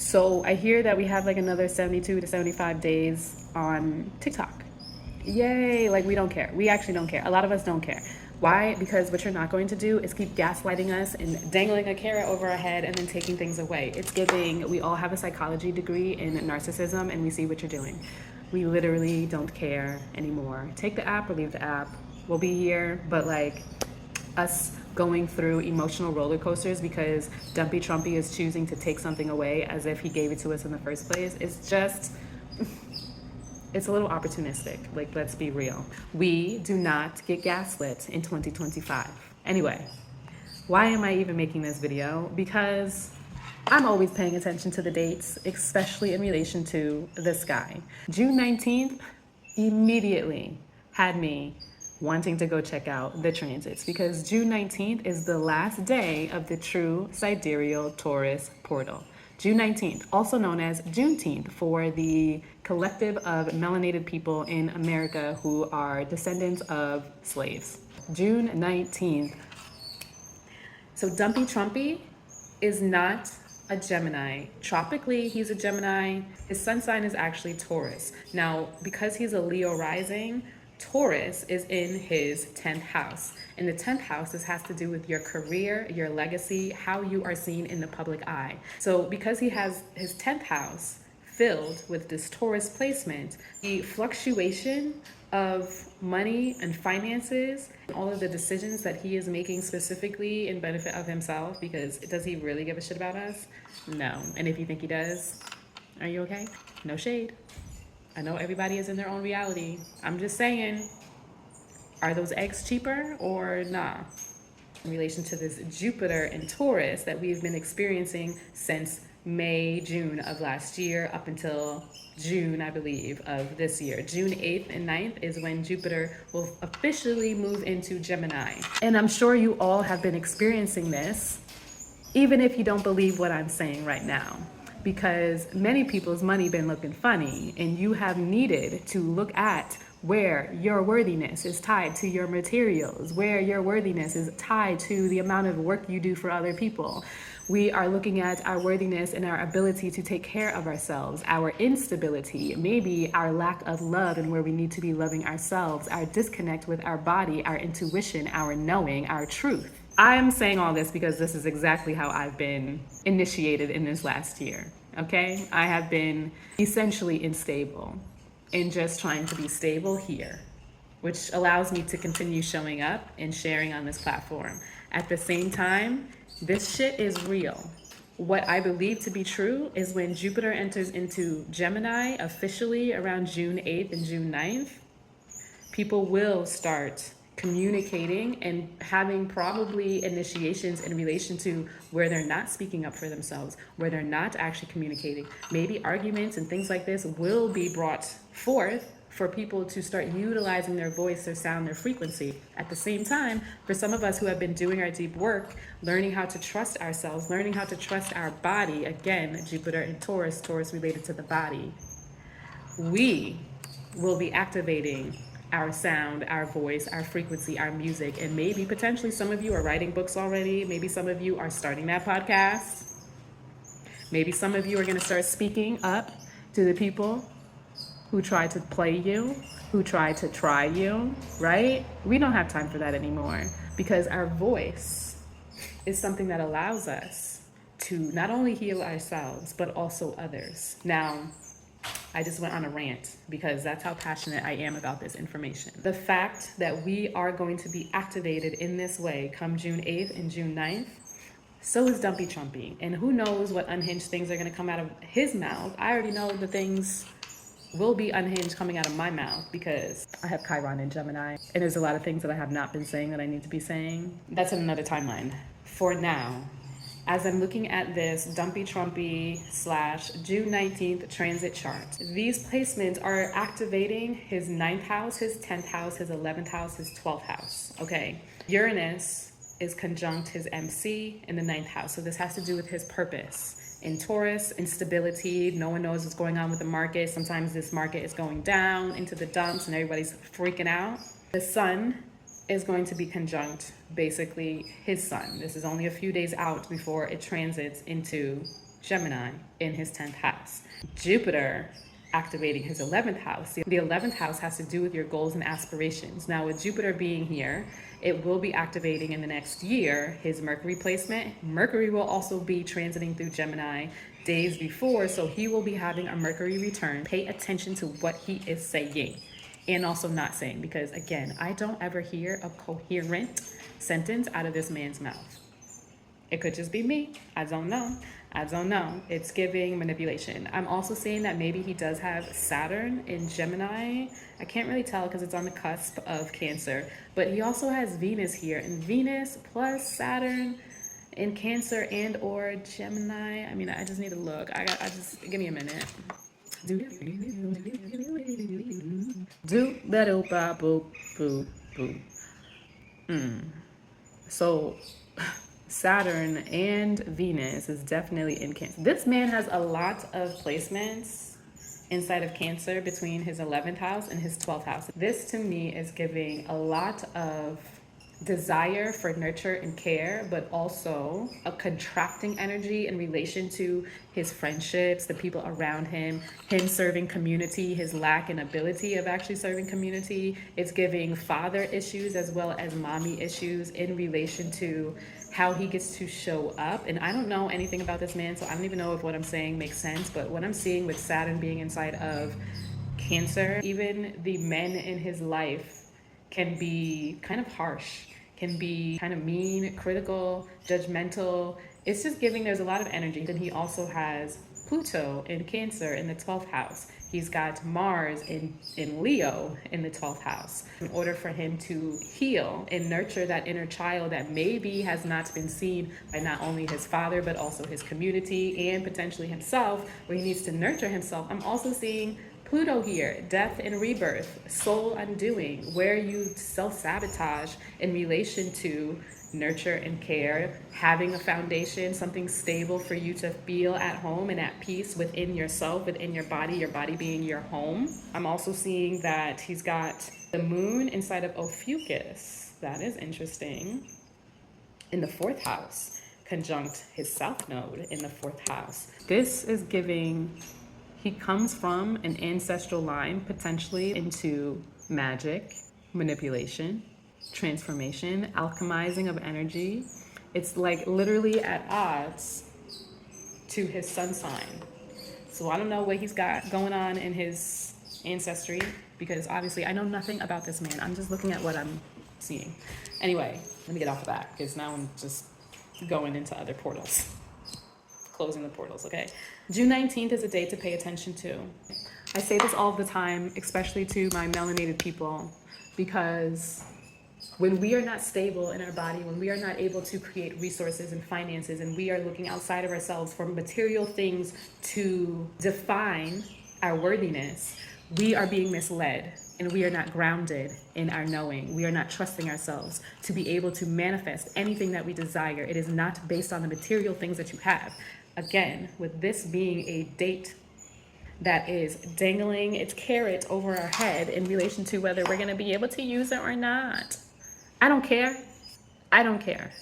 So I hear that we have like another 72 to 75 days on TikTok. Yay, like we don't care. We actually don't care. A lot of us don't care. Why? Because what you're not going to do is keep gaslighting us and dangling a carrot over our head and then taking things away. It's giving, we all have a psychology degree in narcissism and we see what you're doing. We literally don't care anymore. Take the app or leave the app. We'll be here, but like us going through emotional roller coasters because Dumpy Trumpy is choosing to take something away as if he gave it to us in the first place. It's just, it's a little opportunistic. Like, let's be real. We do not get gaslit in 2025. Anyway, why am I even making this video? Because I'm always paying attention to the dates, especially in relation to the sky. June 19th immediately had me wanting to go check out the transits because June 19th is the last day of the true Sidereal Taurus portal. June 19th, also known as Juneteenth for the collective of melanated people in America who are descendants of slaves. June 19th. So Dumpy Trumpy is not a Gemini. Tropically, he's a Gemini. His sun sign is actually Taurus. Now, because he's a Leo rising, Taurus is in his 10th house. And the 10th house, this has to do with your career, your legacy, how you are seen in the public eye. So because he has his 10th house filled with this Taurus placement, the fluctuation of money and finances, all of the decisions that he is making specifically in benefit of himself, because does he really give a shit about us? No. And if you think he does, are you okay? No shade. I know everybody is in their own reality. I'm just saying, are those eggs cheaper or nah? In relation to this Jupiter in Taurus that we've been experiencing since May, June of last year up until June, I believe, of this year. June 8th and 9th is when Jupiter will officially move into Gemini. And I'm sure you all have been experiencing this, even if you don't believe what I'm saying right now, because many people's money been looking funny and you have needed to look at where your worthiness is tied to your materials, where your worthiness is tied to the amount of work you do for other people. We are looking at our worthiness and our ability to take care of ourselves, our instability, maybe our lack of love and where we need to be loving ourselves, our disconnect with our body, our intuition, our knowing, our truth. I'm saying all this because this is exactly how I've been initiated in this last year, okay? I have been essentially unstable and just trying to be stable here, which allows me to continue showing up and sharing on this platform. At the same time, this shit is real. What I believe to be true is when Jupiter enters into Gemini officially around June 8th and June 9th, people will start communicating and having probably initiations in relation to where they're not speaking up for themselves, where they're not actually communicating. Maybe arguments and things like this will be brought forth for people to start utilizing their voice, their sound, their frequency. At the same time, for some of us who have been doing our deep work, learning how to trust ourselves, learning how to trust our body, again, Jupiter in Taurus, Taurus related to the body, we will be activating our sound, our voice, our frequency, our music, and maybe potentially some of you are writing books already. Maybe some of you are starting that podcast. Maybe some of you are going to start speaking up to the people who try to play you, who try to try you, right? We don't have time for that anymore because our voice is something that allows us to not only heal ourselves, but also others. Now, I just went on a rant because that's how passionate I am about this information. The fact that we are going to be activated in this way come June 8th and June 9th, so is Dumpy Trumpy. And who knows what unhinged things are going to come out of his mouth. I already know the things will be unhinged coming out of my mouth because I have Chiron in Gemini. And there's a lot of things that I have not been saying that I need to be saying. That's in another timeline. For now, as I'm looking at this Dumpy Trumpy / June 19th transit chart, these placements are activating his 9th house, his 10th house, his 11th house, his 12th house, okay? Uranus is conjunct his MC in the 9th house, so this has to do with his purpose. In Taurus, instability, no one knows what's going on with the market. Sometimes this market is going down into the dumps and everybody's freaking out. The sun is going to be conjunct basically his sun. This is only a few days out before it transits into Gemini in his 10th house. Jupiter activating his 11th house. The 11th house has to do with your goals and aspirations. Now, with Jupiter being here, it will be activating in the next year his Mercury placement. Mercury will also be transiting through Gemini days before, so he will be having a Mercury return. Pay attention to what he is saying and also not saying, because again, I don't ever hear a coherent sentence out of this man's mouth. It could just be me. I don't know. I don't know. It's giving manipulation. I'm also seeing that maybe he does have Saturn in Gemini. I can't really tell because it's on the cusp of Cancer. But he also has Venus here. And Venus plus Saturn in Cancer and or Gemini. I mean, I just need to look. I just, give me a minute. Do that boop boop boop. So Saturn and Venus is definitely in Cancer. This man has a lot of placements inside of Cancer between his 11th house and his 12th house. This to me is giving a lot of desire for nurture and care, but also a contracting energy in relation to his friendships, the people around him serving community, his lack and ability of actually serving community. It's giving father issues as well as mommy issues in relation to how he gets to show up. And I don't know anything about this man, so I don't even know if what I'm saying makes sense, but what I'm seeing with Saturn being inside of Cancer, even the men in his life can be kind of harsh, can be kind of mean, critical, judgmental. It's just giving there's a lot of energy. Then he also has Pluto in Cancer in the 12th house. He's got Mars in Leo in the 12th house. In order for him to heal and nurture that inner child that maybe has not been seen by not only his father, but also his community and potentially himself, where he needs to nurture himself. I'm also seeing Pluto here, death and rebirth, soul undoing, where you self-sabotage in relation to nurture and care, having a foundation, something stable for you to feel at home and at peace within yourself, within your body being your home. I'm also seeing that he's got the moon inside of Ophiuchus. That is interesting. In the 4th house, conjunct his south node in the 4th house. This is giving, he comes from an ancestral line potentially into magic, manipulation, transformation, alchemizing of energy. It's like literally at odds to his sun sign. So I don't know what he's got going on in his ancestry, because obviously I know nothing about this man. I'm just looking at what I'm seeing. Anyway, let me get off of that, because now I'm just going into other portals. Closing the portals, okay? June 19th is a date to pay attention to. I say this all the time, especially to my melanated people, because when we are not stable in our body, when we are not able to create resources and finances, and we are looking outside of ourselves for material things to define our worthiness, we are being misled and we are not grounded in our knowing. We are not trusting ourselves to be able to manifest anything that we desire. It is not based on the material things that you have. Again, with this being a date that is dangling its carrot over our head in relation to whether we're going to be able to use it or not. I don't care. I don't care.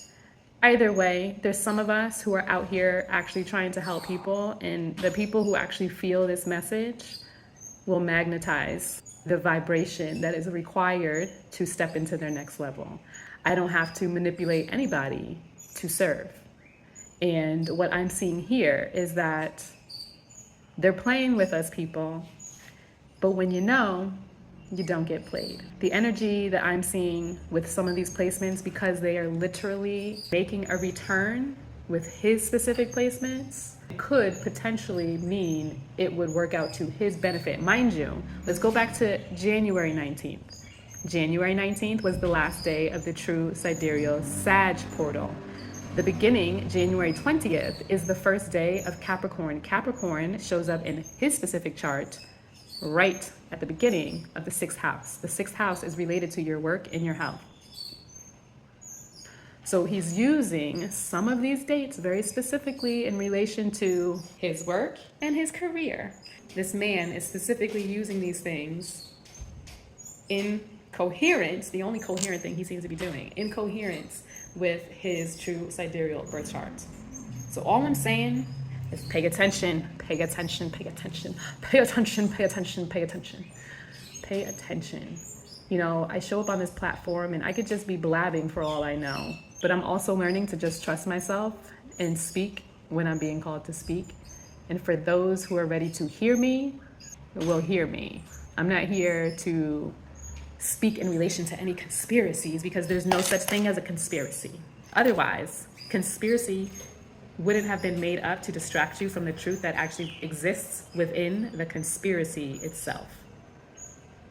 Either way, there's some of us who are out here actually trying to help people, and the people who actually feel this message will magnetize the vibration that is required to step into their next level. I don't have to manipulate anybody to serve. And what I'm seeing here is that they're playing with us, people, but when you know, you don't get played. The energy that I'm seeing with some of these placements, because they are literally making a return with his specific placements, could potentially mean it would work out to his benefit. Mind you, let's go back to January 19th. January 19th was the last day of the true sidereal Sag portal. The beginning, January 20th, is the first day of Capricorn. Capricorn shows up in his specific chart right at the beginning of the 6th house. The 6th house is related to your work and your health. So he's using some of these dates very specifically in relation to his work and his career. This man is specifically using these things in coherence, the only coherent thing he seems to be doing, in coherence with his true sidereal birth chart. So all I'm saying is pay attention, pay attention, pay attention, pay attention, pay attention, pay attention, pay attention. You know, I show up on this platform and I could just be blabbing for all I know, but I'm also learning to just trust myself and speak when I'm being called to speak. And for those who are ready to hear me, will hear me. I'm not here to speak in relation to any conspiracies because there's no such thing as a conspiracy. Otherwise, conspiracy wouldn't have been made up to distract you from the truth that actually exists within the conspiracy itself.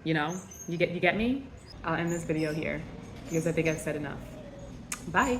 You know, you get me? I'll end this video here because I think I've said enough. Bye.